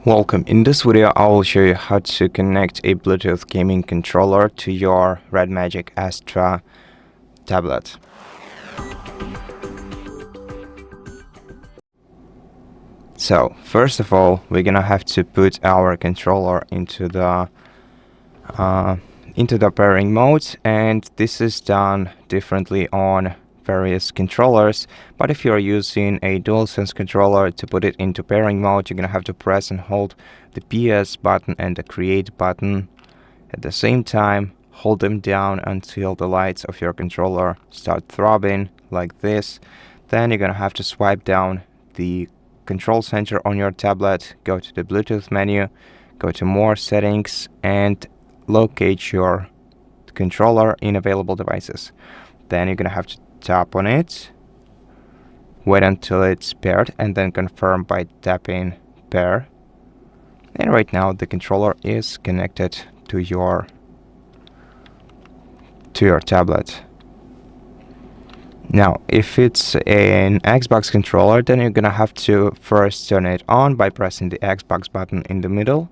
Welcome. In this video, I will show you how to connect a Bluetooth gaming controller to your Red Magic Astra tablet. So, first of all, we're gonna have to put our controller into the pairing mode, and this is done differently on various controllers. But if you're using a DualSense controller, to put it into pairing mode, you're gonna have to press and hold the PS button and the create button at the same time. Hold them down until the lights of your controller start throbbing like this. Then you're gonna have to swipe down the control center on your tablet, go to the Bluetooth menu, go to more settings, and locate your controller in available devices. Then you're gonna have to tap on it, wait until it's paired, and then confirm by tapping pair. And right now the controller is connected to your tablet. Now, if it's an Xbox controller, then you're gonna have to first turn it on by pressing the Xbox button in the middle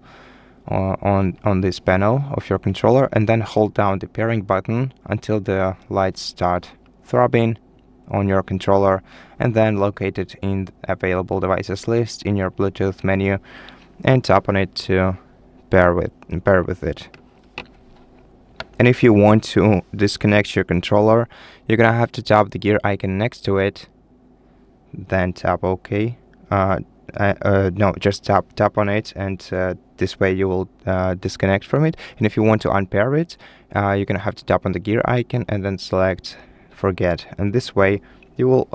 on this panel of your controller, and then hold down the pairing button until the lights start throbbing on your controller, and then locate it in the available devices list in your Bluetooth menu and tap on it to pair with it. And if you want to disconnect your controller, you're gonna have to tap the gear icon next to it, then tap OK. No, just tap on it, and this way you will disconnect from it. And if you want to unpair it, you're gonna have to tap on the gear icon and then select forget, and this way you will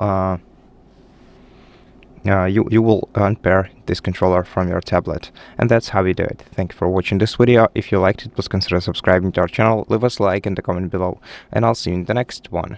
unpair this controller from your tablet. And that's how you do it. Thank you for watching this video. If you liked it, please consider subscribing to our channel, leave us a like in the comment below, and I'll see you in the next one.